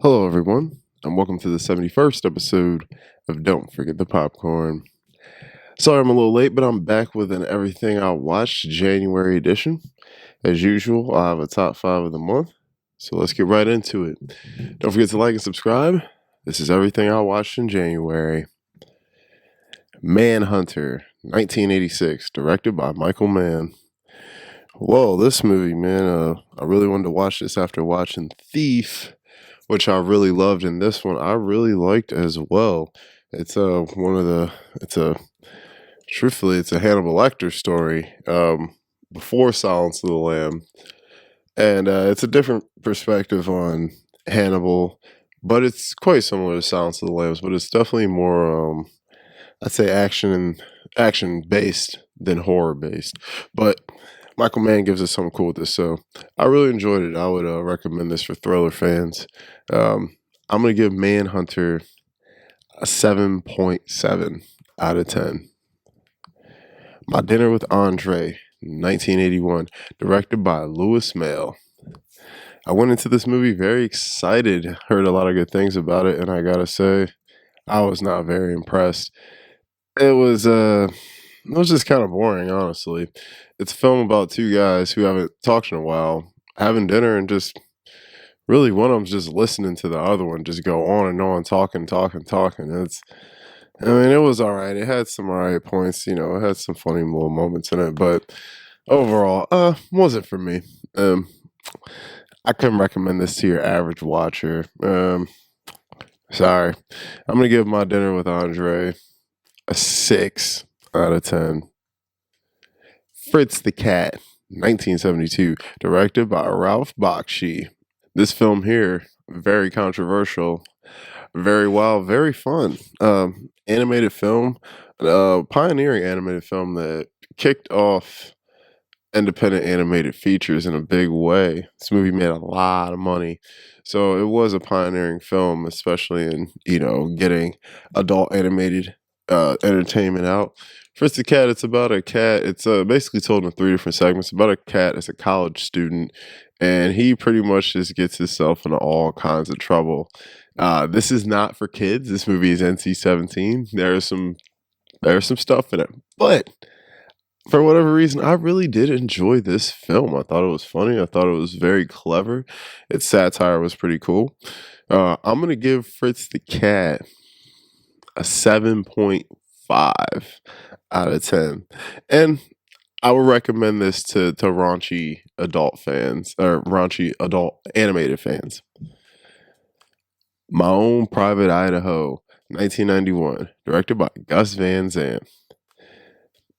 Hello, everyone, and welcome to the 71st episode of Don't Forget the Popcorn. Sorry I'm a little late, but I'm back with an Everything I Watched January edition. As usual, I have a top 5 of the month, so let's get right into it. Don't forget to like and subscribe. This is Everything I Watched in January. Manhunter, 1986, directed by Michael Mann. Whoa, this movie, man, I really wanted to watch this after watching Thief, which I really loved, and this one I really liked as well. It's truthfully it's a Hannibal Lecter story before Silence of the Lamb, and it's a different perspective on Hannibal, but it's quite similar to Silence of the Lambs, but it's definitely more I'd say action based than horror based, but Michael Mann gives us something cool with this, so I really enjoyed it. I would recommend this for thriller fans. I'm gonna give Manhunter a 7.7 out of 10. My Dinner with Andre, 1981, directed by Louis Malle. I went into this movie very excited, heard a lot of good things about it, and I gotta say, I was not very impressed. It was just kind of boring, honestly. It's a film about two guys who haven't talked in a while, having dinner, and just really one of them's just listening to the other one just go on and on, talking. It was all right. It had some all right points, it had some funny little moments in it, but overall, wasn't for me. I couldn't recommend this to your average watcher. Sorry. I'm gonna give My Dinner with Andre a 6 out of 10. Fritz the Cat, 1972, directed by Ralph Bakshi. This film here, very controversial, very wild, very fun. Animated film, pioneering animated film that kicked off independent animated features in a big way. This movie made a lot of money. So it was a pioneering film, especially in, getting adult animated entertainment out. Fritz the Cat, it's about a cat. It's basically told in 3 different segments about a cat as a college student, and he pretty much just gets himself into all kinds of trouble. This is not for kids. This movie is NC-17. There's some stuff in it, but for whatever reason, I really did enjoy this film. I thought it was funny. I thought it was very clever. Its satire was pretty cool. I'm gonna give Fritz the Cat a 7.5 out of 10, and I would recommend this to raunchy adult fans or raunchy adult animated fans. My Own Private Idaho, 1991, directed by Gus Van Sant.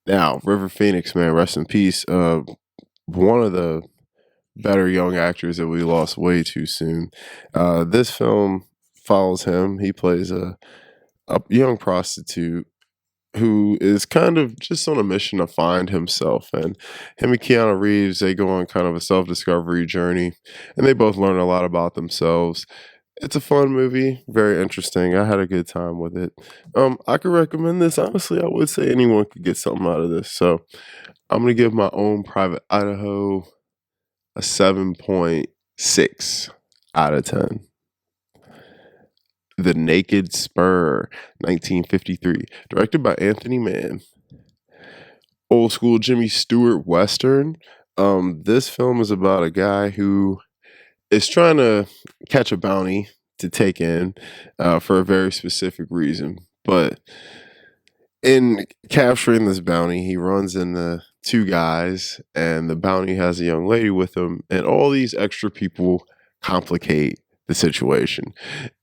Now, River Phoenix, man, rest in peace. One of the better young actors that we lost way too soon. This film follows him. He plays a young prostitute who is kind of just on a mission to find himself. And him and Keanu Reeves, they go on kind of a self-discovery journey, and they both learn a lot about themselves. It's a fun movie, very interesting. I had a good time with it. I could recommend this. Honestly, I would say anyone could get something out of this. So I'm gonna give My Own Private Idaho a 7.6 out of 10. The Naked Spur, 1953, directed by Anthony Mann. Old school Jimmy Stewart Western. This film is about a guy who is trying to catch a bounty to take in for a very specific reason. But in capturing this bounty, he runs into two guys, and the bounty has a young lady with him, and all these extra people complicate the situation.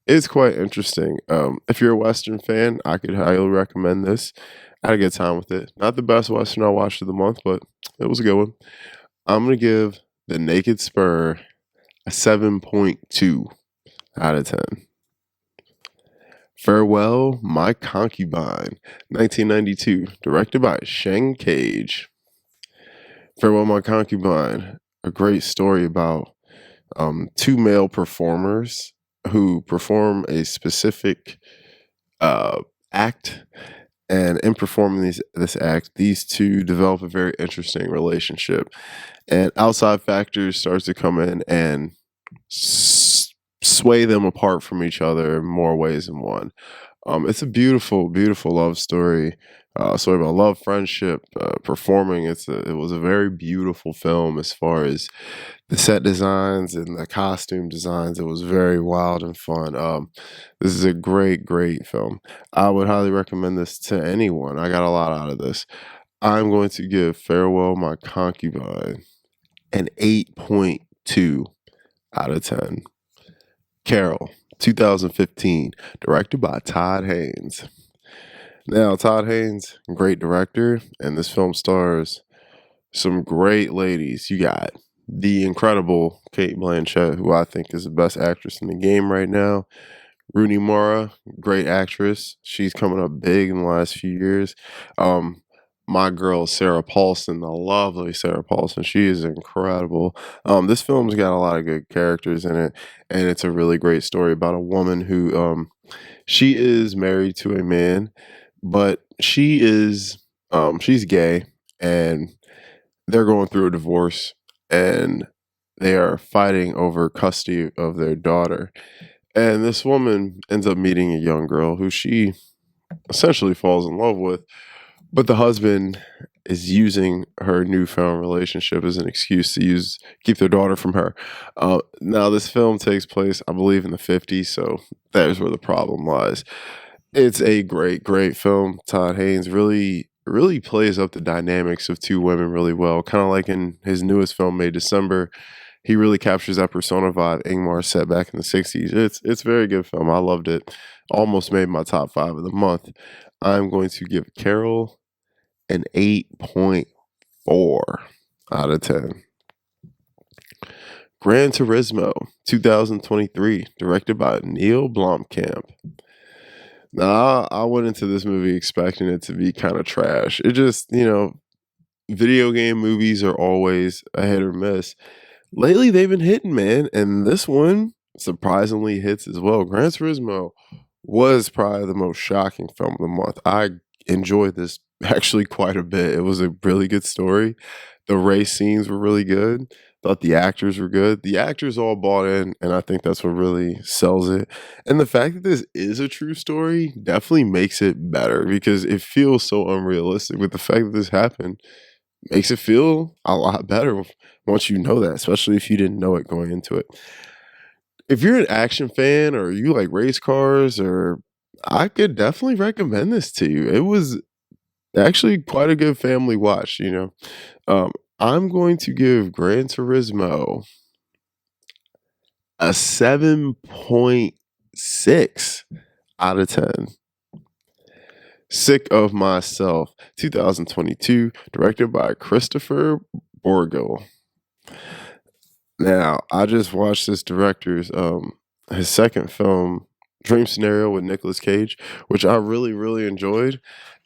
It's quite interesting. If you're a Western fan, I could highly recommend this. I had a good time with it. Not the best Western I watched of the month, but it was a good one. I'm going to give The Naked Spur a 7.2 out of 10. Farewell, My Concubine, 1992, directed by Sheng Cage. Farewell, My Concubine, a great story about two male performers who perform a specific act, and in performing this act, these two develop a very interesting relationship, and outside factors starts to come in and sway them apart from each other in more ways than one. It's a beautiful, beautiful love story. Story about love, friendship, performing. It was a very beautiful film as far as the set designs and the costume designs. It was very wild and fun. This is a great, great film. I would highly recommend this to anyone. I got a lot out of this. I'm going to give Farewell My Concubine an 8.2 out of 10. Carol, 2015, directed by Todd Haynes. Now, Todd Haynes, great director, and this film stars some great ladies. You got the incredible Kate Blanchett, who I think is the best actress in the game right now. Rooney Mara, great actress. She's coming up big in the last few years. My girl Sarah Paulson, the lovely Sarah Paulson, she is incredible. This film's got a lot of good characters in it, and it's a really great story about a woman who she is married to a man, but she's gay, and they're going through a divorce, and they are fighting over custody of their daughter. And this woman ends up meeting a young girl who she essentially falls in love with, but the husband is using her newfound relationship as an excuse to keep their daughter from her. Now, this film takes place, I believe, in the 50s, so there's where the problem lies. It's a great, great film. Todd Haynes really, really plays up the dynamics of two women really well. Kind of like in his newest film, May December, he really captures that persona vibe Ingmar set back in the 60s. It's a very good film. I loved it. Almost made my top 5 of the month. I'm going to give Carol an 8.4 out of 10. Gran Turismo, 2023, directed by Neil Blomkamp. Now, I went into this movie expecting it to be kind of trash. It just, video game movies are always a hit or miss. Lately, they've been hitting, man, and this one surprisingly hits as well. Gran Turismo was probably the most shocking film of the month. I enjoyed this actually quite a bit. It was a really good story. The race scenes were really good. Thought the actors were good. The actors all bought in, and I think that's what really sells it. And the fact that this is a true story definitely makes it better because it feels so unrealistic. But the fact that this happened makes it feel a lot better once you know that, especially if you didn't know it going into it. If you're an action fan or you like race cars, or I could definitely recommend this to you. It was actually quite a good family watch. I'm going to give Gran Turismo a 7.6 out of 10. Sick of Myself, 2022, directed by Christopher Borgel. Now, I just watched this director's his second film, Dream Scenario with Nicolas Cage, which I really, really enjoyed.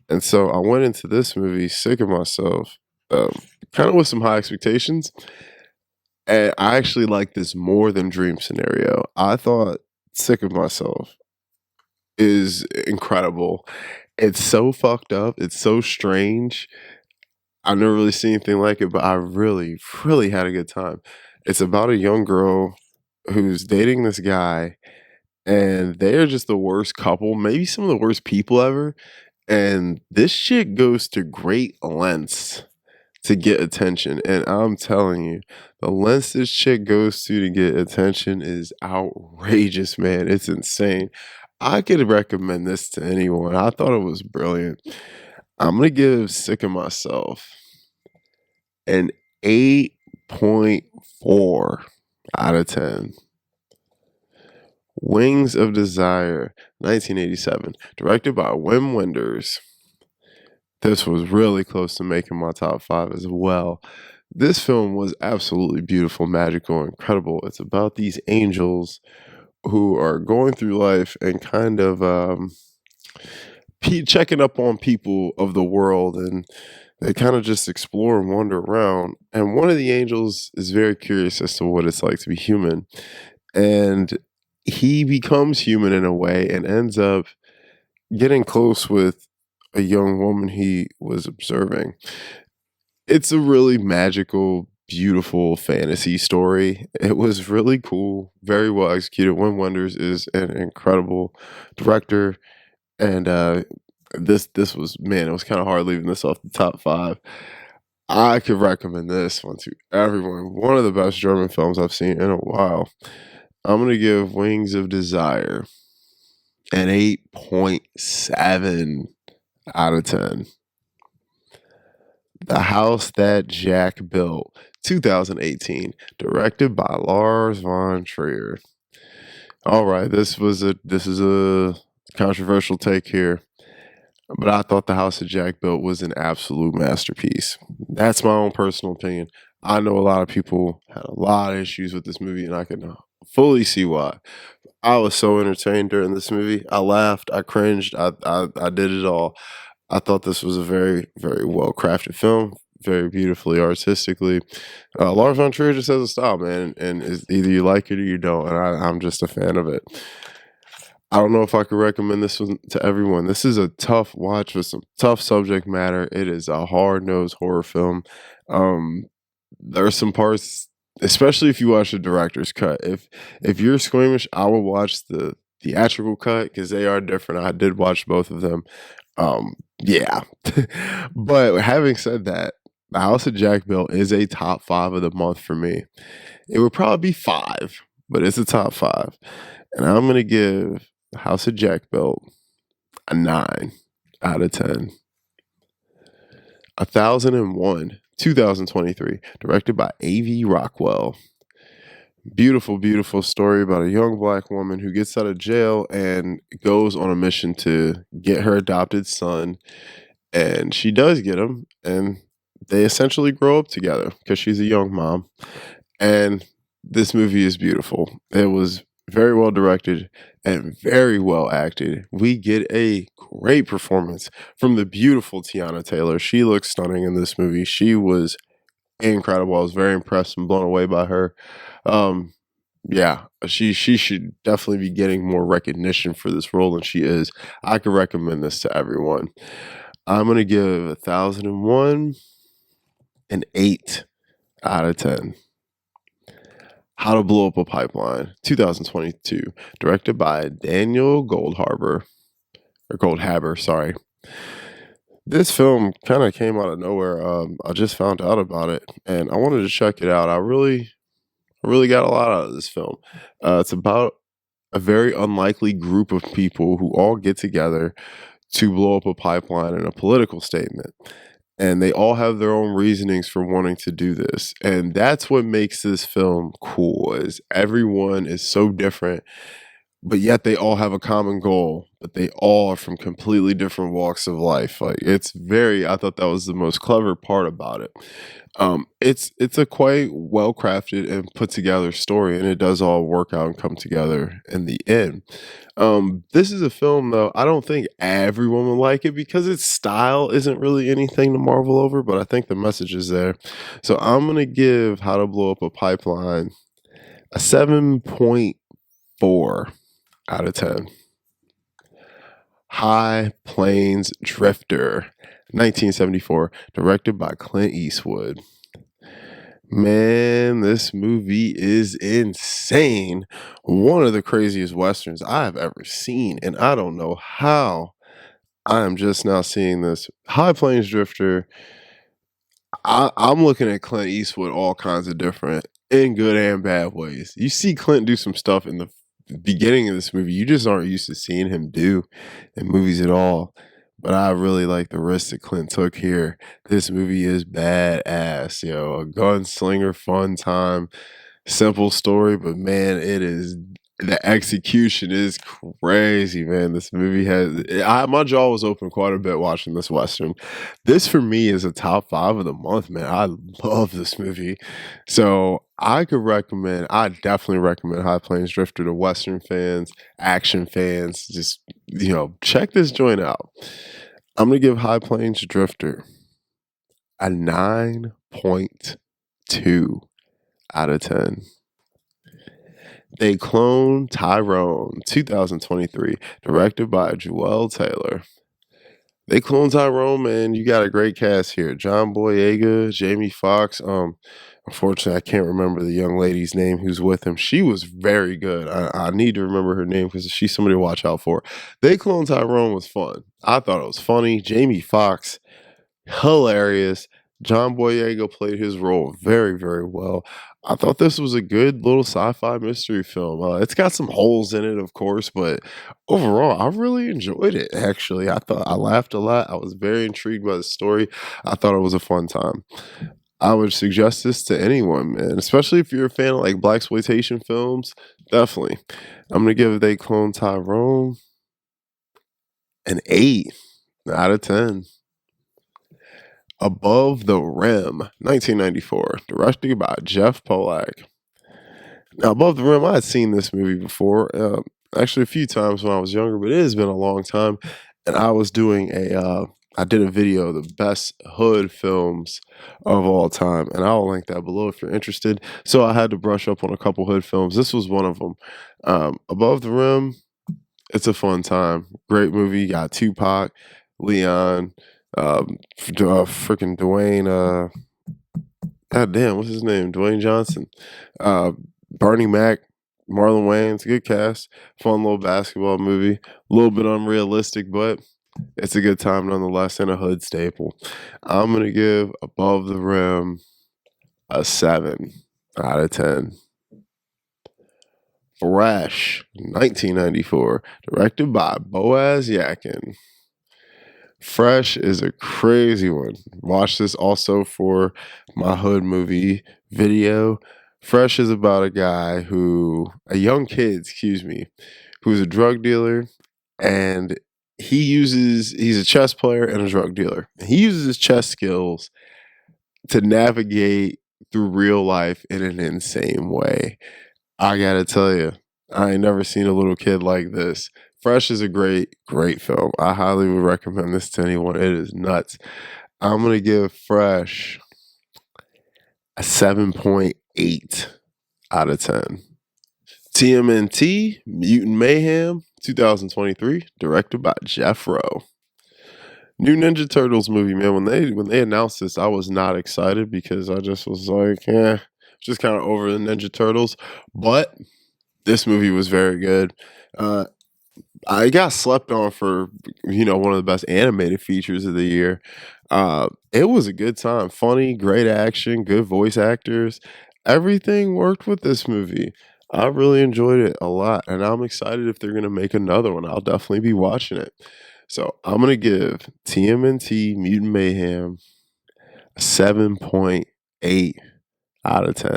And so I went into this movie, Sick of Myself, kind of with some high expectations. And I actually like this more than Dream Scenario. I thought Sick of Myself is incredible. It's so fucked up. It's so strange. I've never really seen anything like it, but I really, really had a good time. It's about a young girl who's dating this guy, and they're just the worst couple, maybe some of the worst people ever. And this shit goes to great lengths to get attention. And I'm telling you, the lengths this chick goes to get attention is outrageous, man. It's insane. I could recommend this to anyone. I thought it was brilliant. I'm going to give Sick of Myself an 8.4 out of 10. Wings of Desire, 1987, directed by Wim Wenders. This was really close to making my top 5 as well. This film was absolutely beautiful, magical, incredible. It's about these angels who are going through life and kind of checking up on people of the world, and they kind of just explore and wander around. And one of the angels is very curious as to what it's like to be human. And he becomes human in a way and ends up getting close with a young woman he was observing. It's a really magical, beautiful fantasy story. It was really cool, very well executed. Wim Wenders is an incredible director, and this was, man, it was kind of hard leaving this off the top five. I could recommend this one to everyone. One of the best German films I've seen in a while. I'm gonna give Wings of Desire an 8.7 out of 10. The House That Jack Built, 2018, directed by Lars von Trier. All right, this is a controversial take here, but I thought The House That Jack Built was an absolute masterpiece. That's my own personal opinion. I know a lot of people had a lot of issues with this movie, and I can fully see why. I was so entertained during this movie. I laughed, I cringed, I did it all. I thought this was a very, very well crafted film, very beautifully artistically. Lars von Trier just has a style, man, and either you like it or you don't, and I'm just a fan of it. I don't know if I could recommend this one to everyone. This is a tough watch with some tough subject matter. It is a hard-nosed horror film. There are some parts, especially if you watch the director's cut. If you're squeamish, I will watch the theatrical cut because they are different. I did watch both of them. Yeah. But having said that, The House of Jack Built is a top five of the month for me. It would probably be five, but it's a top five. And I'm gonna give The House of Jack Built a 9 out of 10. 1001, 2023, directed by A.V. Rockwell. Beautiful, beautiful story about a young black woman who gets out of jail and goes on a mission to get her adopted son. And she does get him, and they essentially grow up together because she's a young mom. And this movie is beautiful. It was very well directed and very well acted. We get a great performance from the beautiful Tiana Taylor. She looks stunning in this movie. She was incredible. I was very impressed and blown away by her. Yeah, she should definitely be getting more recognition for this role than she is. I could recommend this to everyone. I'm gonna give 1001 an 8 out of 10. How to Blow Up a Pipeline, 2022, directed by Daniel Goldhaber, sorry. This film kind of came out of nowhere. I just found out about it, and I wanted to check it out. I really got a lot out of this film. It's about a very unlikely group of people who all get together to blow up a pipeline in a political statement. And they all have their own reasonings for wanting to do this. And that's what makes this film cool, is everyone is so different, but yet they all have a common goal, but they all are from completely different walks of life. Like, I thought that was the most clever part about it. It's a quite well crafted and put together story, and it does all work out and come together in the end. This is a film, though, I don't think everyone will like it because its style isn't really anything to marvel over, but I think the message is there. So I'm gonna give How to Blow Up a Pipeline a 7.4 out of 10. High Plains Drifter, 1974, directed by Clint Eastwood. Man, this movie is insane. One of the craziest westerns I have ever seen, and I don't know how I am just now seeing this. High Plains Drifter, I'm looking at Clint Eastwood all kinds of different, in good and bad ways. You see Clint do some stuff in the beginning of this movie you just aren't used to seeing him do in movies at all. But I really like the risk that Clint took here. This movie is badass, yo. A gunslinger, fun time, simple story, but man, the execution is crazy, man. This movie my jaw was open quite a bit watching this Western. This for me is a top five of the month, man. I love this movie. So I definitely recommend High Plains Drifter to Western fans, action fans. Just, check this joint out. I'm going to give High Plains Drifter a 9.2 out of 10. They Clone Tyrone, 2023, directed by Joel Taylor. They Clone Tyrone, man. You got a great cast here: John Boyega, Jamie Foxx. Unfortunately, I can't remember the young lady's name who's with him. She was very good. I need to remember her name because she's somebody to watch out for. They Clone Tyrone was fun. I thought it was funny. Jamie Foxx, hilarious. John Boyega played his role very, very well. I thought this was a good little sci-fi mystery film. It's got some holes in it, of course, but overall, I really enjoyed it. Actually, I thought I laughed a lot. I was very intrigued by the story. I thought it was a fun time. I would suggest this to anyone, man, especially if you're a fan of like blaxploitation films. Definitely, I'm gonna give They Clone Tyrone an 8 out of 10. Above the Rim, 1994, directed by Jeff Polak. Now, Above the Rim, I had seen this movie before, actually a few times when I was younger, but it has been a long time. And I was doing I did a video of the best hood films of all time, and I'll link that below if you're interested. So I had to brush up on a couple hood films. This was one of them. Above the Rim, it's a fun time. Great movie. You got Tupac, Leon, freaking Dwayne. God damn, what's his name? Dwayne Johnson, uh, Bernie Mac, Marlon Wayans. Good cast. Fun little basketball movie. A little bit unrealistic, but it's a good time nonetheless, and a hood staple. I'm gonna give Above the Rim a 7 out of 10. Fresh, 1994, directed by Boaz Yakin. Fresh is a crazy one. Watch this also for my hood movie video. Fresh is about a young kid, excuse me, who's a drug dealer, and he's a chess player and a drug dealer. He uses his chess skills to navigate through real life in an insane way. I gotta tell you, I ain't never seen a little kid like this. Fresh is a great, great film. I highly would recommend this to anyone. It is nuts. I'm gonna give Fresh a 7.8 out of 10. TMNT Mutant Mayhem 2023, directed by Jeff Rowe. New Ninja Turtles movie, man. When they announced this, I was not excited because I just was like, just kind of over the Ninja Turtles. But this movie was very good. I got slept on for one of the best animated features of the year. It was a good time, funny, great action, good voice actors. Everything worked with this movie. I really enjoyed it a lot, and I'm excited if they're gonna make another one. I'll definitely be watching it. So I'm gonna give TMNT Mutant Mayhem a 7.8 out of 10.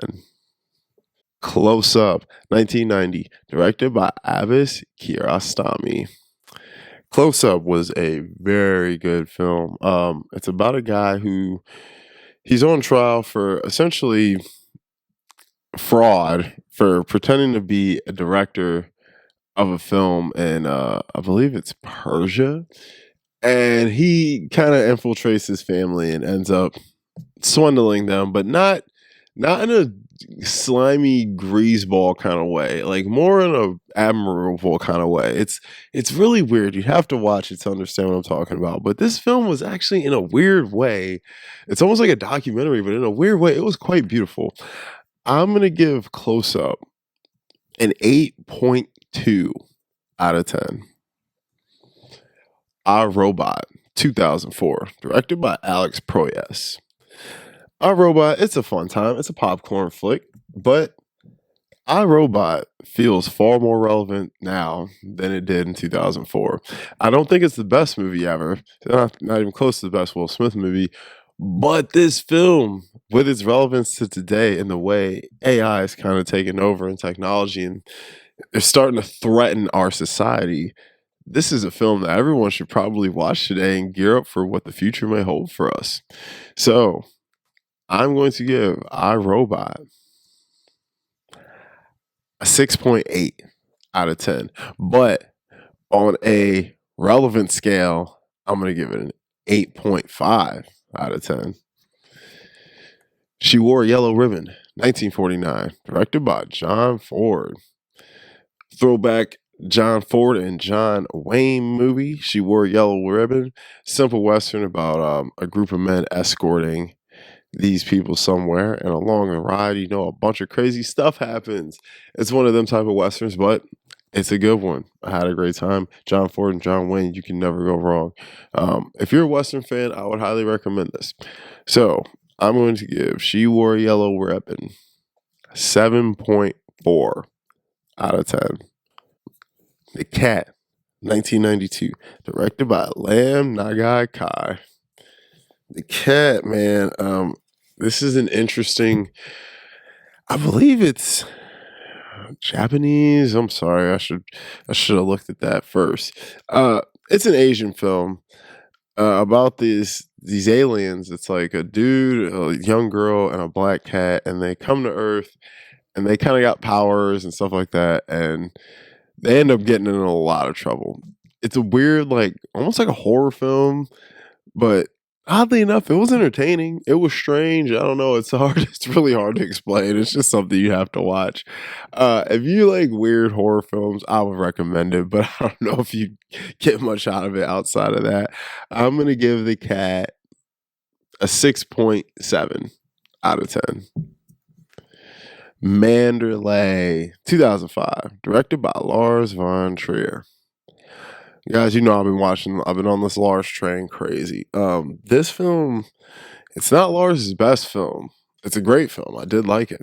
Close Up, 1990, directed by Abbas Kiarostami. Close Up was a very good film. It's about a guy who he's on trial for essentially fraud for pretending to be a director of a film in I believe it's Persia. And he kind of infiltrates his family and ends up swindling them, but not in a slimy greaseball kind of way, like more in a admirable kind of way. It's really weird. You have to watch it to understand what I'm talking about. But this film was actually in a weird way. It's almost like a documentary, but in a weird way, it was quite beautiful. I'm gonna give Close Up an 8.2 out of 10. I, Robot, 2004, directed by Alex Proyas. I, Robot, it's a fun time. It's a popcorn flick, but I, Robot feels far more relevant now than it did in 2004. I don't think it's the best movie ever, not even close to the best Will Smith movie, but this film, with its relevance to today and the way AI is kind of taking over in technology and they're starting to threaten our society, this is a film that everyone should probably watch today and gear up for what the future may hold for us. So I'm going to give I, Robot a 6.8 out of 10. But on a relevant scale, I'm going to give it an 8.5 out of 10. She Wore a Yellow Ribbon, 1949, directed by John Ford. Throwback John Ford and John Wayne movie. She Wore a Yellow Ribbon. Simple Western about a group of men escorting these people somewhere, and along the ride, a bunch of crazy stuff happens. It's one of them type of westerns, but it's a good one. I had a great time. John Ford and John Wayne, you can never go wrong. If you're a western fan, I would highly recommend this. So I'm going to give She Wore a Yellow Ribbon 7.4 out of 10. The Cat, 1992, directed by Lam Nagai Kai. The Cat, man. This is an interesting. I believe it's Japanese. I'm sorry. I should have looked at that first. It's an Asian film about these aliens. It's like a dude, a young girl, and a black cat, and they come to Earth, and they kind of got powers and stuff like that, and they end up getting in a lot of trouble. It's a weird, like almost like a horror film, but oddly enough, it was entertaining. It was strange. I don't know. It's hard. It's really hard to explain. It's just something you have to watch. If you like weird horror films, I would recommend it, but I don't know if you get much out of it outside of that. I'm gonna give The Cat a 6.7 out of 10. Manderley, 2005, directed by Lars von Trier. Guys, I've been on this Lars train crazy. This film, it's not Lars's best film. It's a great film. I did like it.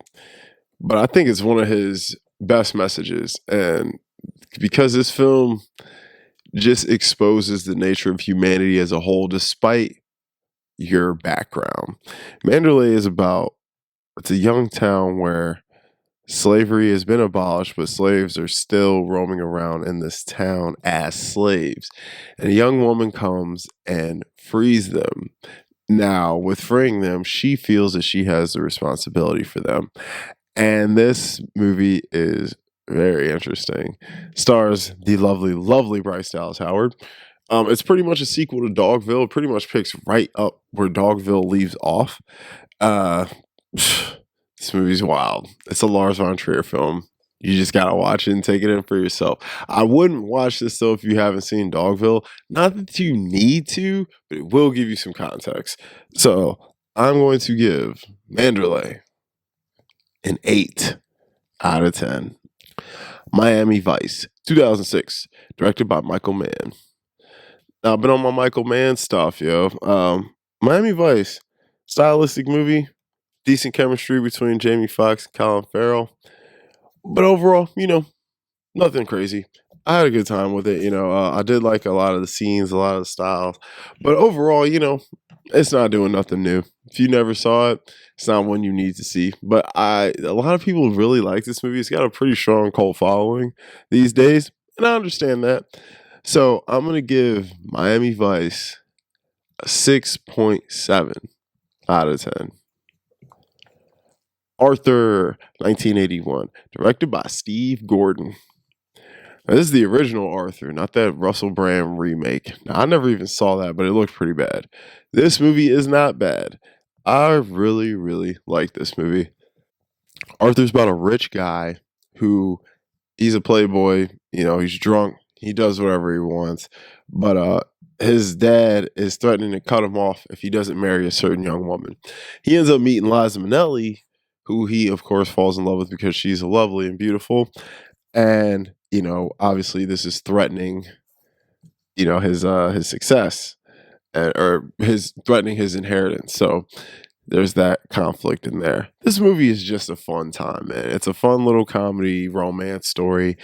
But I think it's one of his best messages. And because this film just exposes the nature of humanity as a whole, despite your background. Manderley is it's a young town where slavery has been abolished, but slaves are still roaming around in this town as slaves. And a young woman comes and frees them. Now, with freeing them, she feels that she has the responsibility for them. And this movie is very interesting. Stars the lovely, lovely Bryce Dallas Howard. It's pretty much a sequel to Dogville. It pretty much picks right up where Dogville leaves off. Uh, This movie's wild. It's a Lars von Trier film. You just gotta watch it and take it in for yourself. I wouldn't watch this though if you haven't seen Dogville. Not that you need to, but it will give you some context. So I'm going to give Manderley an 8 out of 10. Miami Vice, 2006, directed by Michael Mann. Now I've been on my Michael Mann stuff, yo. Miami Vice, stylistic movie. Decent chemistry between Jamie Foxx and Colin Farrell. But overall, nothing crazy. I had a good time with it. I did like a lot of the scenes, a lot of the styles. But overall, it's not doing nothing new. If you never saw it, it's not one you need to see. But a lot of people really like this movie. It's got a pretty strong cult following these days. And I understand that. So I'm going to give Miami Vice a 6.7 out of 10. Arthur, 1981, directed by Steve Gordon. Now, this is the original Arthur, not that Russell Brand remake. Now, I never even saw that, but it looked pretty bad. This movie is not bad. I really, really like this movie. Arthur's about a rich guy who he's a playboy. He's drunk. He does whatever he wants. But his dad is threatening to cut him off if he doesn't marry a certain young woman. He ends up meeting Liza Minnelli, who he, of course, falls in love with because she's lovely and beautiful. And, obviously this is threatening, his success or his threatening his inheritance. So there's that conflict in there. This movie is just a fun time, man. It's a fun little comedy romance story.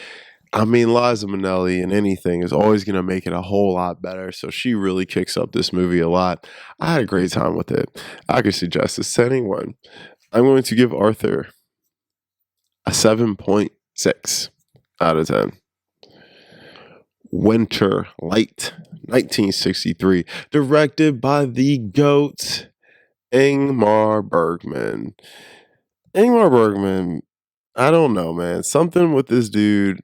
I mean, Liza Minnelli in anything is always going to make it a whole lot better. So she really kicks up this movie a lot. I had a great time with it. I could suggest this to anyone. I'm going to give Arthur a 7.6 out of 10. Winter Light, 1963, directed by the GOAT, Ingmar Bergman. Ingmar Bergman, I don't know, man. Something with this dude,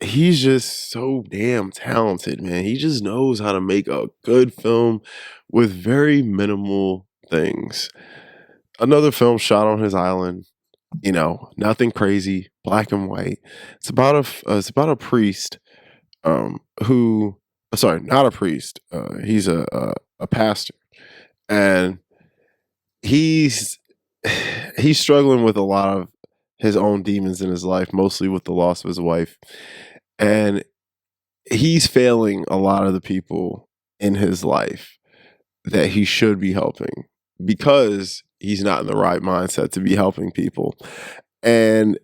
he's just so damn talented, man. He just knows how to make a good film with very minimal things. Another film shot on his island, nothing crazy, black and white. It's about a priest, who, sorry, not a priest. He's a pastor, and he's he's struggling with a lot of his own demons in his life, mostly with the loss of his wife, and he's failing a lot of the people in his life that he should be helping because he's not in the right mindset to be helping people. And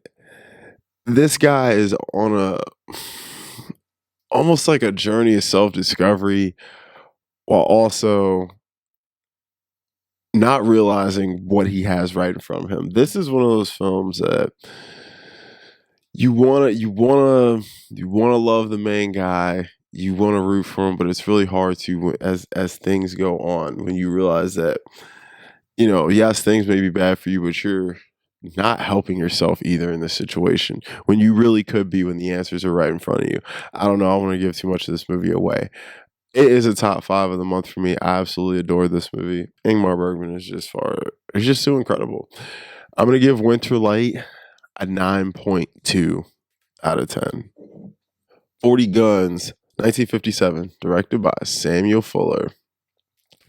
this guy is on a almost like a journey of self-discovery while also not realizing what he has right in front of him. This is one of those films that you wanna love the main guy, you wanna root for him, but it's really hard to as things go on when you realize that, yes, things may be bad for you, but you're not helping yourself either in this situation when you really could be when the answers are right in front of you. I don't know, I don't wanna give too much of this movie away. It is a top 5 of the month for me. I absolutely adore this movie. Ingmar Bergman is just so incredible. I'm gonna give Winter Light a 9.2 out of 10. 40 Guns, 1957, directed by Samuel Fuller.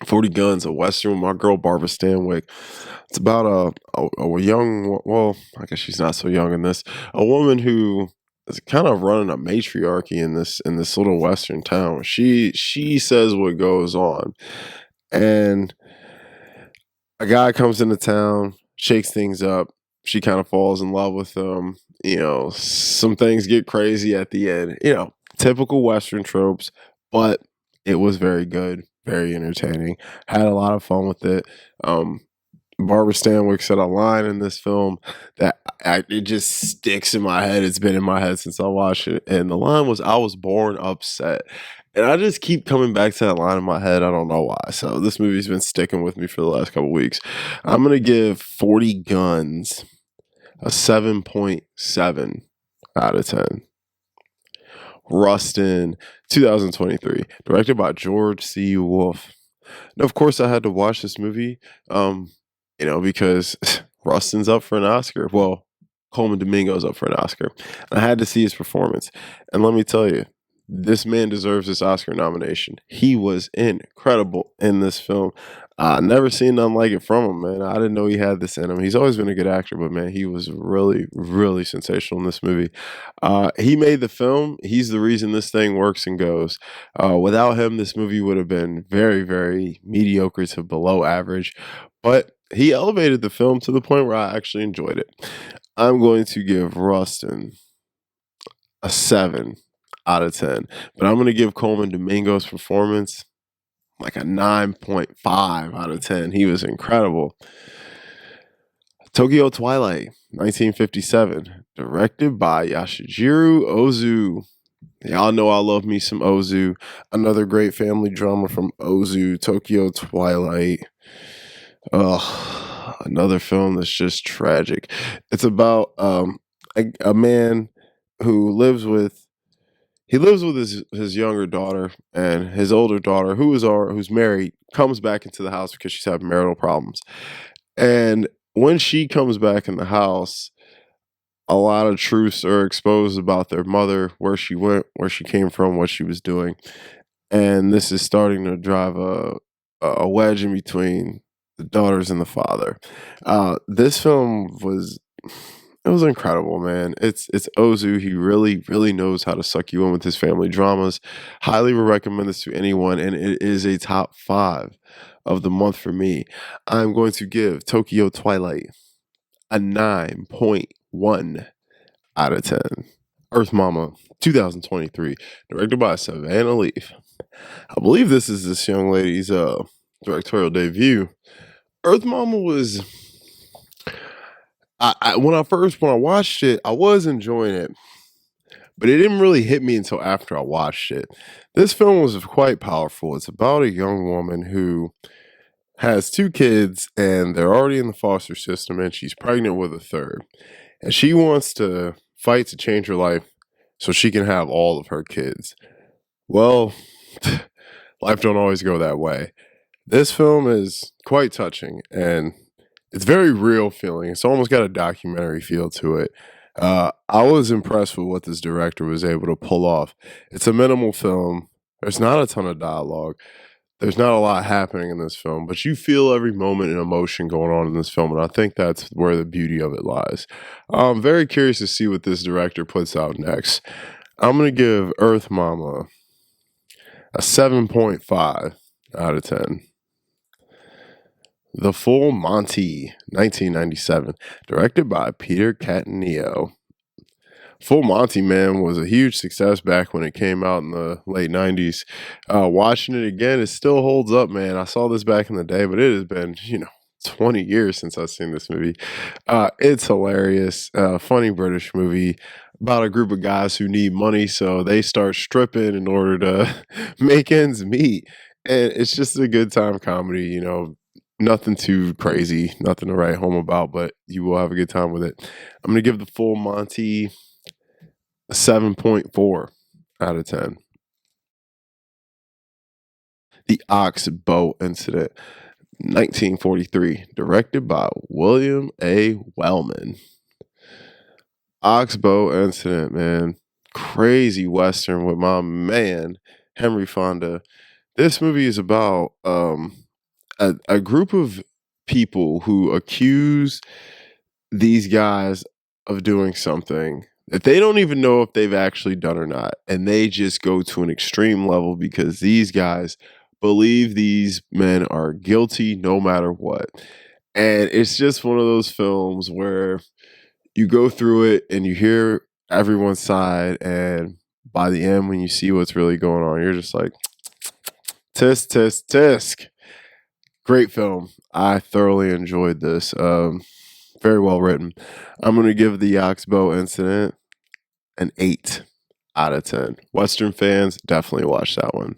40 Guns, a Western with my girl Barbara Stanwyck. It's about a young, well, I guess she's not so young in this, a woman who is kind of running a matriarchy in this little Western town. She says what goes on. And a guy comes into town, shakes things up. She kind of falls in love with him. Some things get crazy at the end. Typical Western tropes, but it was very good, very entertaining. Had a lot of fun with it. Barbara Stanwyck said a line in this film that it just sticks in my head. It's been in my head since I watched it. And the line was, "I was born upset." And I just keep coming back to that line in my head. I don't know why. So this movie's been sticking with me for the last couple weeks. I'm going to give 40 Guns a 7.7 out of 10. Rustin, 2023, directed by George C. Wolfe. Now, of course, I had to watch this movie, because Rustin's up for an Oscar. Well, Coleman Domingo's up for an Oscar. And I had to see his performance. And let me tell you, this man deserves this Oscar nomination. He was incredible in this film. I never seen nothing like it from him, man. I didn't know he had this in him. He's always been a good actor, but man, he was really, really sensational in this movie. He made the film. He's the reason this thing works and goes. Without him, this movie would have been very, very mediocre to below average. But he elevated the film to the point where I actually enjoyed it. I'm going to give Rustin a 7 out of 10. But I'm going to give Coleman Domingo's performance like a 9.5 out of 10. He was incredible. Tokyo Twilight, 1957, directed by Yasujiro Ozu. Y'all know I love me some Ozu. Another great family drama from Ozu, Tokyo Twilight. Another film that's just tragic. It's about a man who lives with his younger daughter, and his older daughter, who's married, comes back into the house because she's having marital problems. And when she comes back in the house, a lot of truths are exposed about their mother, where she went, where she came from, what she was doing. And this is starting to drive a wedge in between the daughters and the father. This film was incredible, man. It's Ozu. He really, really knows how to suck you in with his family dramas. Highly would recommend this to anyone, and it is a top 5 of the month for me. I'm going to give Tokyo Twilight a 9.1 out of 10. Earth Mama, 2023, directed by Savannah Leaf. I believe this is this young lady's directorial debut. Earth Mama was, when I watched it, I was enjoying it, but it didn't really hit me until after I watched it. This film was quite powerful. It's about a young woman who has 2 kids, and they're already in the foster system, and she's pregnant with a third. And she wants to fight to change her life so she can have all of her kids. Well, life don't always go that way. This film is quite touching, and it's very real feeling. It's almost got a documentary feel to it. I was impressed with what this director was able to pull off. It's a minimal film. There's not a ton of dialogue. There's not a lot happening in this film, but you feel every moment and emotion going on in this film, and I think that's where the beauty of it lies. I'm very curious to see what this director puts out next. I'm gonna give Earth Mama a 7.5 out of 10. The Full Monty, 1997, directed by Peter Cattaneo. Full Monty, man, was a huge success back when it came out in the late 90s. Watching it again, it still holds up, man. I saw this back in the day, but it has been, 20 years since I've seen this movie. It's hilarious. Funny British movie about a group of guys who need money, so they start stripping in order to make ends meet. And it's just a good time comedy, nothing too crazy, nothing to write home about, but you will have a good time with it. I'm going to give The Full Monty a 7.4 out of 10. The Ox Bow Incident, 1943, directed by William A. Wellman. Oxbow Incident, man. Crazy Western with my man, Henry Fonda. This movie is about a group of people who accuse these guys of doing something that they don't even know if they've actually done or not. And they just go to an extreme level because these guys believe these men are guilty no matter what. And it's just one of those films where you go through it and you hear everyone's side. And by the end, when you see what's really going on, you're just like, tisk, tisk, tisk. Great film. I thoroughly enjoyed this. Very well written. I'm going to give the Oxbow Incident an 8 out of 10. Western fans, definitely watch that one.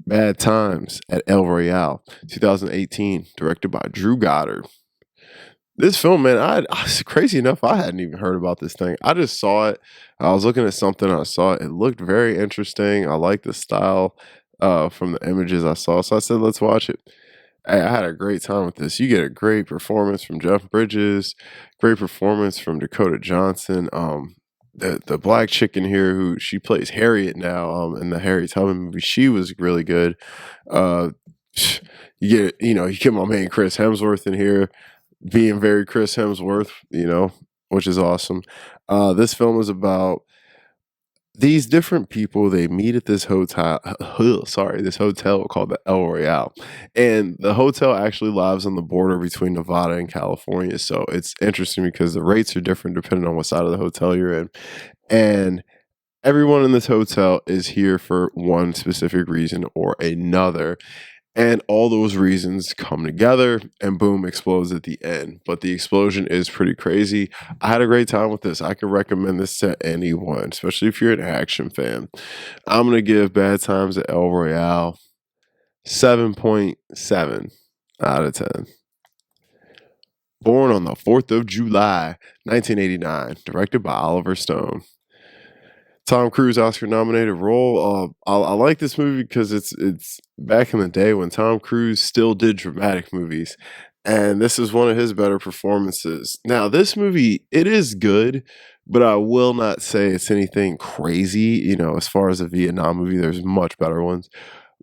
Bad Times at El Royale, 2018, directed by Drew Goddard. This film, man, crazy enough, I hadn't even heard about this thing. I just saw it. I was looking at something, I saw it. It looked very interesting. I like the style from the images I saw. So I said, let's watch it. I had a great time with this. You get a great performance from Jeff Bridges, great performance from Dakota Johnson. The black chick in here who she plays Harriet now in the Harriet Tubman movie, she was really good. Uh, you get my man Chris Hemsworth in here being very Chris Hemsworth, which is awesome. This film is about these different people. They meet at this hotel. This hotel called the El Royale, and the hotel actually lies on the border between Nevada and California. So it's interesting because the rates are different depending on what side of the hotel you're in, and everyone in this hotel is here for one specific reason or another. And all those reasons come together and boom, explodes at the end. But the explosion is pretty crazy. I had a great time with this. I could recommend this to anyone, especially if you're an action fan. I'm going to give Bad Times at El Royale 7.7 out of 10. Born on the 4th of July, 1989, directed by Oliver Stone. Tom Cruise Oscar nominated role. I like this movie because it's back in the day when Tom Cruise still did dramatic movies, and this is one of his better performances. Now, this movie, it is good, but I will not say it's anything crazy. As far as a Vietnam movie, there's much better ones.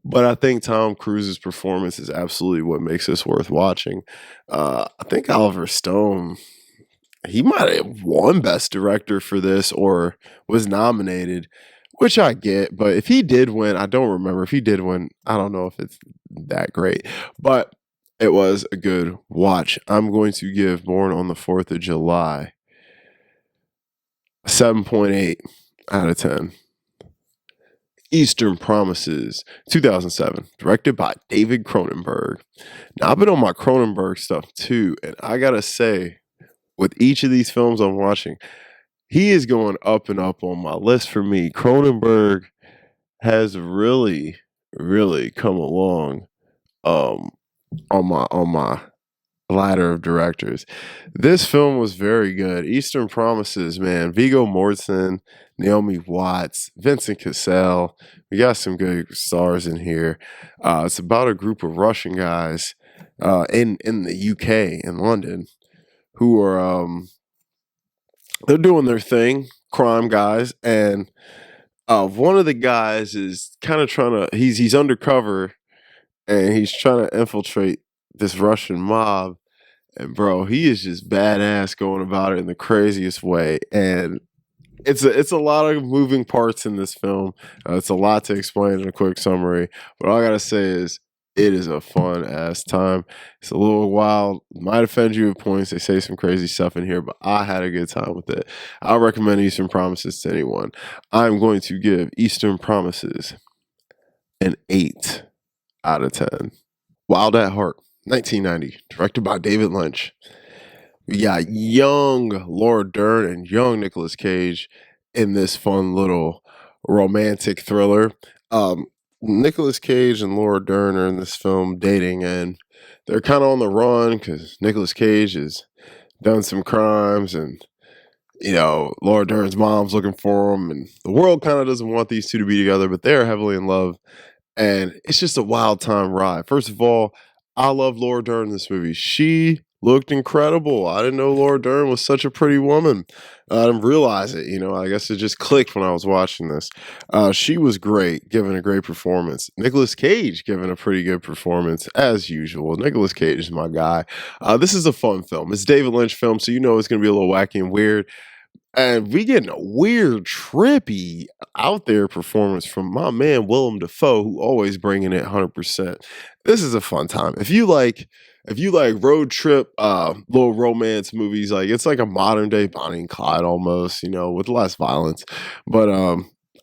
But I think Tom Cruise's performance is absolutely what makes this worth watching. I think Oliver Stone, he might have won Best Director for this or was nominated, which I get. But if he did win, I don't remember. If he did win, I don't know if it's that great. But it was a good watch. I'm going to give Born on the 4th of July a 7.8 out of 10. Eastern Promises, 2007, directed by David Cronenberg. Now, I've been on my Cronenberg stuff too, and I gotta say, with each of these films I'm watching, he is going up and up on my list for me. Cronenberg has really, really come along um, on my ladder of directors. This film was very good. Eastern Promises, man. Viggo Mortensen, Naomi Watts, Vincent Cassel. We got some good stars in here. It's about a group of Russian guys in the UK, in London, who are they're doing their thing, crime guys, and one of the guys is kind of trying to he's undercover and he's trying to infiltrate this Russian mob. And bro, he is just badass going about it in the craziest way. And it's a lot of moving parts in this film. It's a lot to explain in a quick summary. But all I gotta say is it is a fun ass time. It's a little wild. Might offend you at points. They say some crazy stuff in here, but I had a good time with it. I recommend Eastern Promises to anyone. I'm going to give Eastern Promises an 8 out of 10. Wild at Heart, 1990, directed by David Lynch. We got young Laura Dern and young Nicolas Cage in this fun little romantic thriller. Nicolas Cage and Laura Dern are in this film dating, and they're kind of on the run because Nicolas Cage has done some crimes, and Laura Dern's mom's looking for him, and the world kind of doesn't want these two to be together, but they're heavily in love. And it's just a wild time ride. First of all, I love Laura Dern in this movie. She looked incredible. I didn't know Laura Dern was such a pretty woman. I didn't realize it. I guess it just clicked when I was watching this. She was great, giving a great performance. Nicolas Cage giving a pretty good performance, as usual. Nicolas Cage is my guy. This is a fun film. It's a David Lynch film, so it's going to be a little wacky and weird. And we getting a weird, trippy, out there performance from my man Willem Dafoe, who always bringing it 100%. This is a fun time. If you like road trip, little romance movies, like it's like a modern day Bonnie and Clyde almost, with less violence. But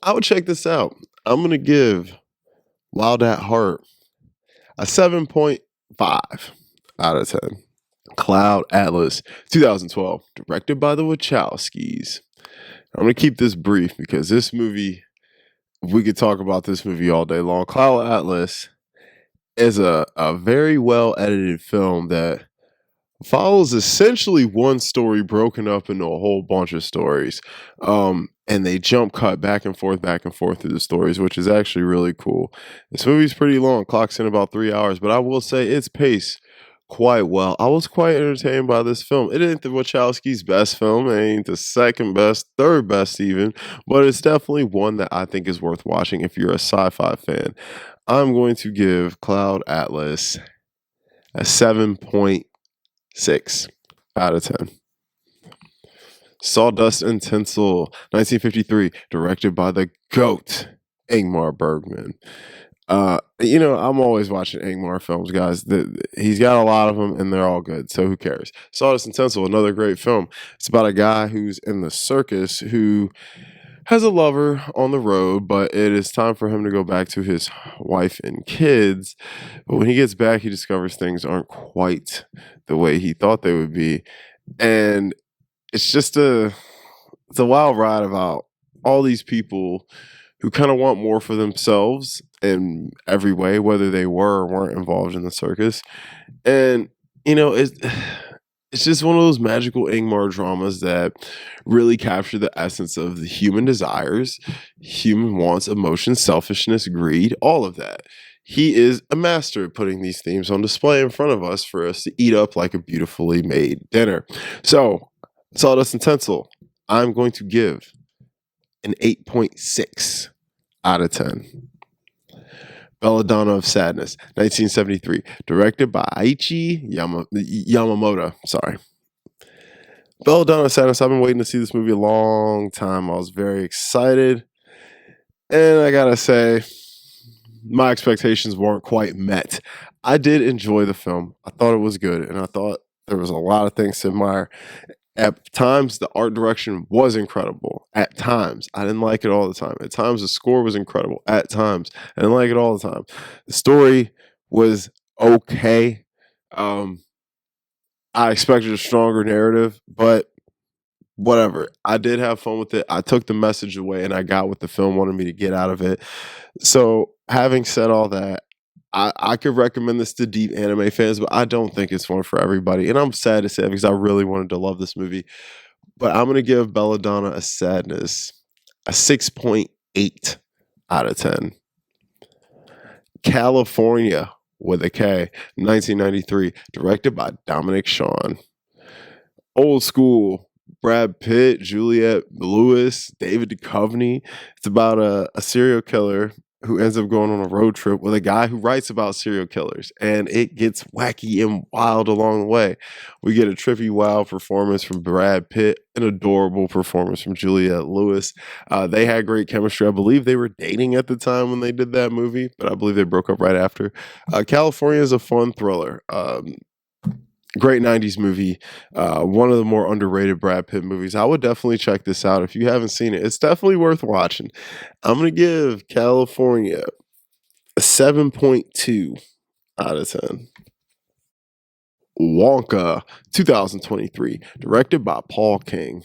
I would check this out. I'm gonna give Wild at Heart a 7.5 out of 10. Cloud Atlas, 2012, directed by the Wachowskis. I'm going to keep this brief because this movie, we could talk about this movie all day long. Cloud Atlas is a very well edited film that follows essentially one story broken up into a whole bunch of stories. And they jump cut back and forth through the stories, which is actually really cool. This movie's pretty long, clocks in about 3 hours, but I will say its pace quite well. I was quite entertained by this film. It ain't the Wachowskis' best film. It ain't the second best, third best even, but it's definitely one that I think is worth watching if you're a sci-fi fan. I'm going to give Cloud Atlas a 7.6 out of 10. Sawdust and Tinsel, 1953, directed by the GOAT, Ingmar Bergman. I'm always watching Ingmar films, guys. He's got a lot of them, and they're all good, so who cares? Sawdust and Tinsel, another great film. It's about a guy who's in the circus who has a lover on the road, but it is time for him to go back to his wife and kids. But when he gets back, he discovers things aren't quite the way he thought they would be. And it's just it's a wild ride about all these people who kind of want more for themselves in every way, whether they were or weren't involved in the circus. And, it's just one of those magical Ingmar dramas that really capture the essence of the human desires, human wants, emotions, selfishness, greed, all of that. He is a master at putting these themes on display in front of us for us to eat up like a beautifully made dinner. So, Sawdust and Tinsel, I'm going to give an 8.6 out of 10. Belladonna of Sadness, 1973, directed by Aichi Yamamoto. Sorry. Belladonna of Sadness, I've been waiting to see this movie a long time. I was very excited. And I gotta say, my expectations weren't quite met. I did enjoy the film. I thought it was good, and I thought there was a lot of things to admire. At times, the art direction was incredible. At times, I didn't like it all the time. At times, the score was incredible. At times, I didn't like it all the time. The story was okay. I expected a stronger narrative, but whatever. I did have fun with it. I took the message away, and I got what the film wanted me to get out of it. So, having said all that, I could recommend this to deep anime fans, but I don't think it's one for everybody. And I'm sad to say that because I really wanted to love this movie. But I'm going to give Belladonna a Sadness a 6.8 out of 10. California with a K, 1993, directed by Dominic Shawn. Old school. Brad Pitt, Juliette Lewis, David Duchovny. It's about a serial killer who ends up going on a road trip with a guy who writes about serial killers, and it gets wacky and wild along the way. We get a trippy, wild performance from Brad Pitt, an adorable performance from Juliette Lewis. They had great chemistry. I believe they were dating at the time when they did that movie, but I believe they broke up right after. California is a fun thriller. Great 90s movie. One of the more underrated Brad Pitt movies. I would definitely check this out if you haven't seen it. It's definitely worth watching. I'm going to give California a 7.2 out of 10. Wonka, 2023, directed by Paul King.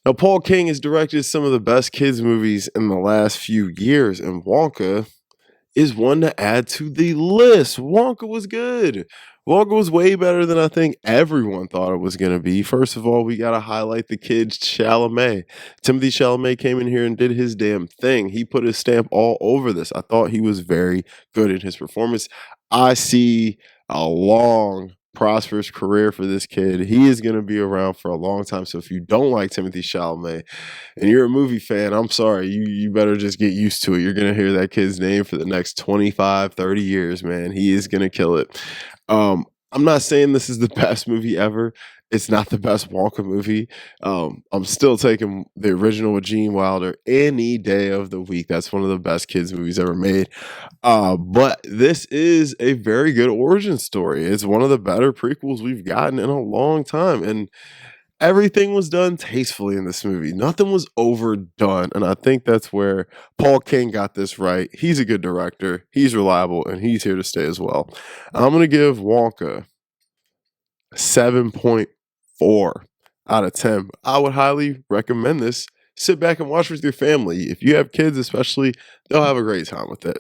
Now, Paul King has directed some of the best kids' movies in the last few years, and Wonka is one to add to the list. Wonka was good. Wonka was way better than I think everyone thought it was going to be. First of all, we got to highlight the kid Chalamet. Timothy Chalamet came in here and did his damn thing. He put his stamp all over this. I thought he was very good in his performance. I see a long, prosperous career for this kid. He is going to be around for a long time. So if you don't like Timothy Chalamet and you're a movie fan, I'm sorry, you better just get used to it. You're going to hear that kid's name for the next 25, 30 years, man. He is going to kill it. I'm not saying this is the best movie ever. It's not the best Wonka movie. I'm still taking the original with Gene Wilder any day of the week. That's one of the best kids movies ever made. But this is a very good origin story. It's one of the better prequels we've gotten in a long time. And everything was done tastefully in this movie. Nothing was overdone. And I think that's where Paul King got this right. He's a good director. He's reliable, and he's here to stay as well. I'm going to give Wonka 7.4 out of 10. I would highly recommend this. Sit back and watch with your family. If you have kids, especially, they'll have a great time with it.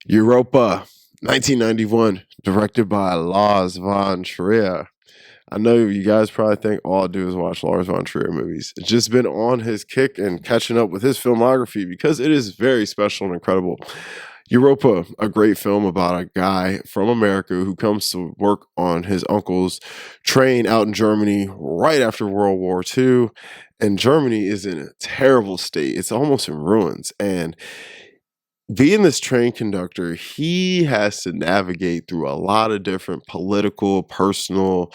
Europa, 1991, directed by Lars von Trier. I know you guys probably think all I do is watch Lars von Trier movies. It's just been on his kick and catching up with his filmography because it is very special and incredible. Europa, a great film about a guy from America who comes to work on his uncle's train out in Germany right after World War II. And Germany is in a terrible state. It's almost in ruins. And being this train conductor, he has to navigate through a lot of different political, personal,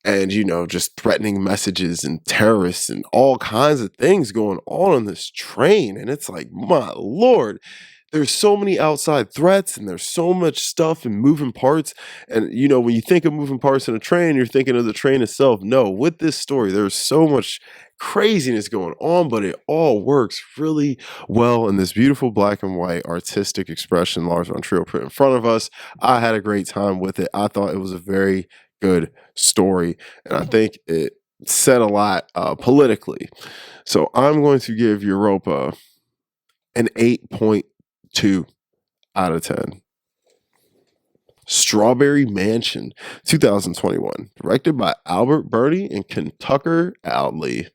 and just threatening messages and terrorists and all kinds of things going on this train. And it's like, my lord, there's so many outside threats and there's so much stuff and moving parts. And when you think of moving parts in a train, you're thinking of the train itself. No, with this story, there's so much craziness going on, but it all works really well in this beautiful black and white artistic expression Lars von Trier put in front of us. I had a great time with it. I thought it was a very good story, and I think it said a lot politically. So I'm going to give Europa an 8.2 out of 10. Strawberry Mansion, 2021, directed by Albert Birney and Kentucker Audley.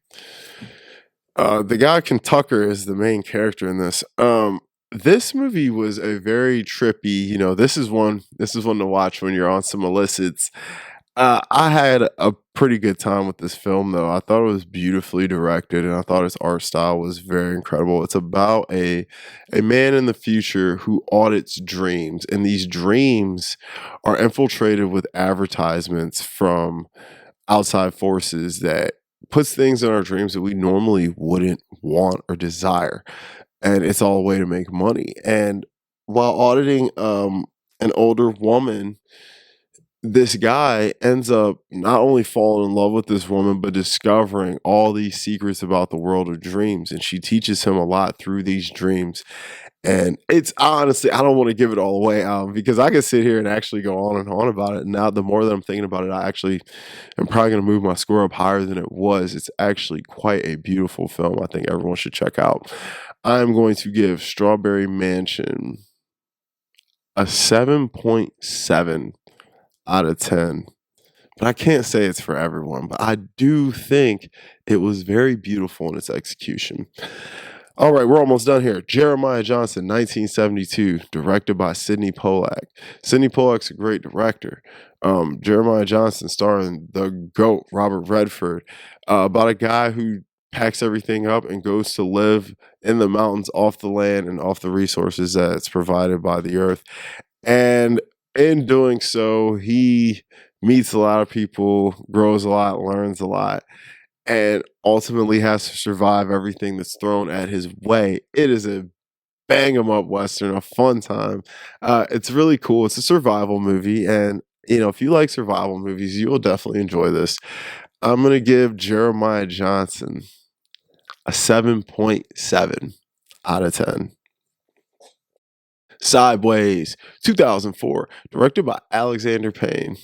The guy Kentucker is the main character in this. This movie was a very trippy. This is one to watch when you're on some illicits. I had a pretty good time with this film, though. I thought it was beautifully directed, and I thought its art style was very incredible. It's about a man in the future who audits dreams, and these dreams are infiltrated with advertisements from outside forces that puts things in our dreams that we normally wouldn't want or desire. And it's all a way to make money. And while auditing an older woman, this guy ends up not only falling in love with this woman, but discovering all these secrets about the world of dreams. And she teaches him a lot through these dreams. And it's honestly, I don't want to give it all away because I could sit here and actually go on and on about it. And now the more that I'm thinking about it, I actually am probably going to move my score up higher than it was. It's actually quite a beautiful film. I think everyone should check out. I'm going to give Strawberry Mansion a 7.7 out of 10. But I can't say it's for everyone, but I do think it was very beautiful in its execution. All right, we're almost done here. Jeremiah Johnson, 1972, directed by Sidney Pollack. Sidney Pollack's a great director. Jeremiah Johnson starring the GOAT, Robert Redford, about a guy who packs everything up and goes to live in the mountains off the land and off the resources that's provided by the earth. And in doing so, he meets a lot of people, grows a lot, learns a lot, and ultimately has to survive everything that's thrown at his way. It is a bang 'em up Western, a fun time. It's really cool. It's a survival movie. And, if you like survival movies, you will definitely enjoy this. I'm going to give Jeremiah Johnson a 7.7 out of 10. Sideways, 2004, directed by Alexander Payne.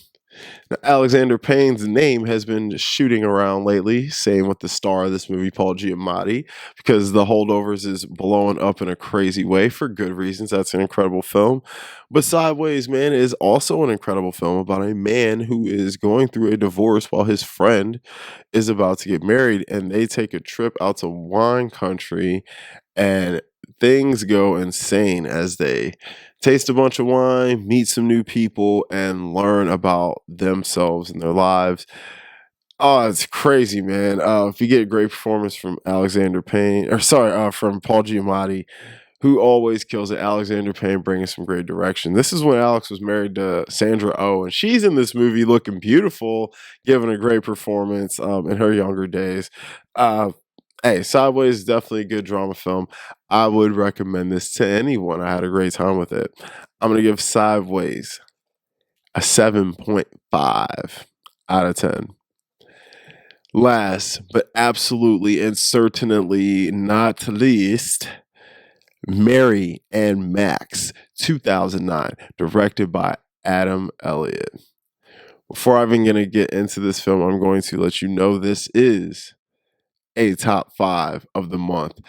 Now, Alexander Payne's name has been shooting around lately, same with the star of this movie, Paul Giamatti, because The Holdovers is blowing up in a crazy way for good reasons. That's an incredible film. But Sideways, man, is also an incredible film about a man who is going through a divorce while his friend is about to get married, and they take a trip out to wine country, and things go insane as they taste a bunch of wine, meet some new people, and learn about themselves and their lives. Oh, it's crazy, man. If you get a great performance from Alexander Payne, or sorry, from Paul Giamatti, who always kills it. Alexander Payne bringing some great direction. This is when Alex was married to Sandra Oh, and she's in this movie looking beautiful, giving a great performance in her younger days. Uh, hey, Sideways is definitely a good drama film. I would recommend this to anyone. I had a great time with it. I'm going to give Sideways a 7.5 out of 10. Last, but absolutely and certainly not least, Mary and Max, 2009, directed by Adam Elliott. Before I'm even going to get into this film, I'm going to let you know this is a top 5 of the month.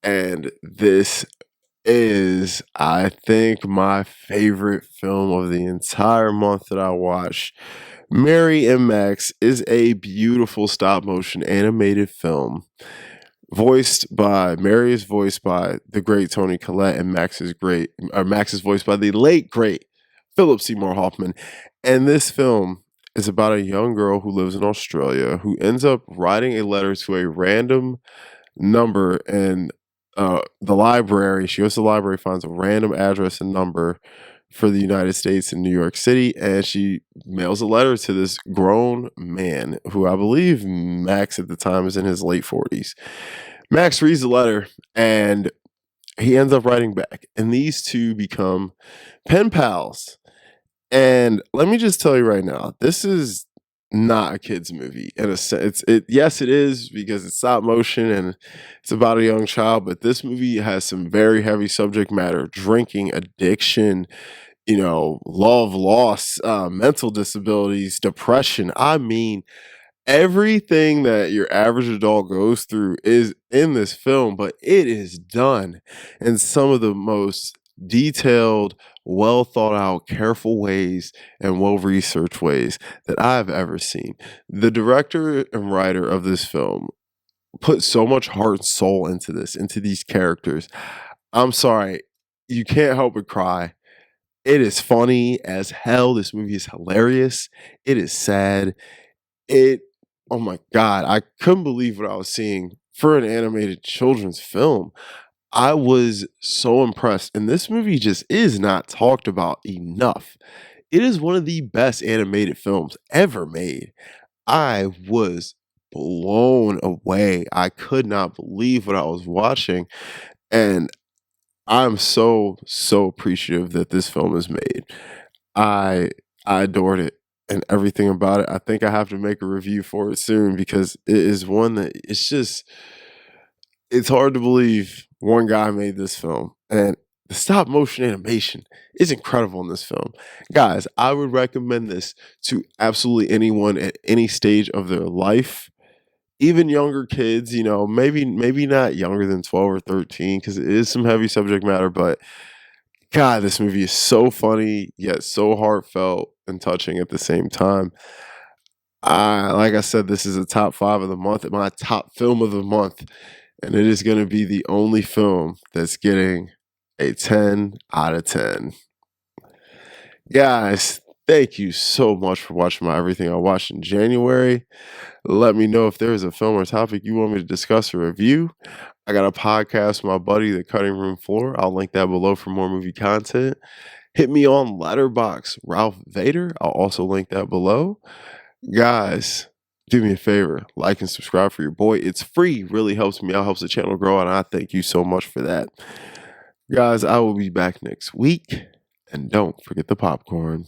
And this is, I think, my favorite film of the entire month that I watched. Mary and Max is a beautiful stop motion animated film. Mary is voiced by the great Toni Collette, and Max is voiced by the late great Philip Seymour Hoffman. And this film is about a young girl who lives in Australia who ends up writing a letter to a random number in the library. She goes to the library, finds a random address and number for the United States in New York City, and she mails a letter to this grown man who I believe Max at the time is in his late 40s. Max reads the letter and he ends up writing back, and these two become pen pals. And let me just tell you right now, this is not a kids movie in a sense. Yes, it is because it's stop motion and it's about a young child, but this movie has some very heavy subject matter: drinking, addiction, love, loss, mental disabilities, depression. I mean, everything that your average adult goes through is in this film, but it is done in some of the most detailed, well thought out, careful ways and well researched ways that I've ever seen. The director and writer of this film put so much heart and soul into these characters. I'm sorry, you can't help but cry. It is funny as hell. This movie is hilarious. It is sad. It Oh my god, I couldn't believe what I was seeing for an animated children's film. I was so impressed, and this movie just is not talked about enough. It is one of the best animated films ever made. I was blown away. I could not believe what I was watching, and I'm so, so appreciative that this film is made. I I adored it and everything about it. I think I have to make a review for it soon because it is one that it's hard to believe one guy made this film. And the stop motion animation is incredible in this film. Guys, I would recommend this to absolutely anyone at any stage of their life. Even younger kids, maybe not younger than 12 or 13 because it is some heavy subject matter, but God, this movie is so funny, yet so heartfelt and touching at the same time. Like I said, this is a top 5 of the month, my top film of the month, and it is going to be the only film that's getting a 10 out of 10. Guys, Thank you so much for watching my Everything I Watched in January. Let me know if there is a film or topic you want me to discuss or review. I got a podcast with my buddy, The Cutting Room Floor. I'll link that below for more movie content. Hit me on LetterBoxd, Ralph Vader. I'll also link that below. Guys, do me a favor, like and subscribe for your boy. It's free, really helps me out, helps the channel grow, and I thank you so much for that. Guys, I will be back next week, and don't forget the popcorn.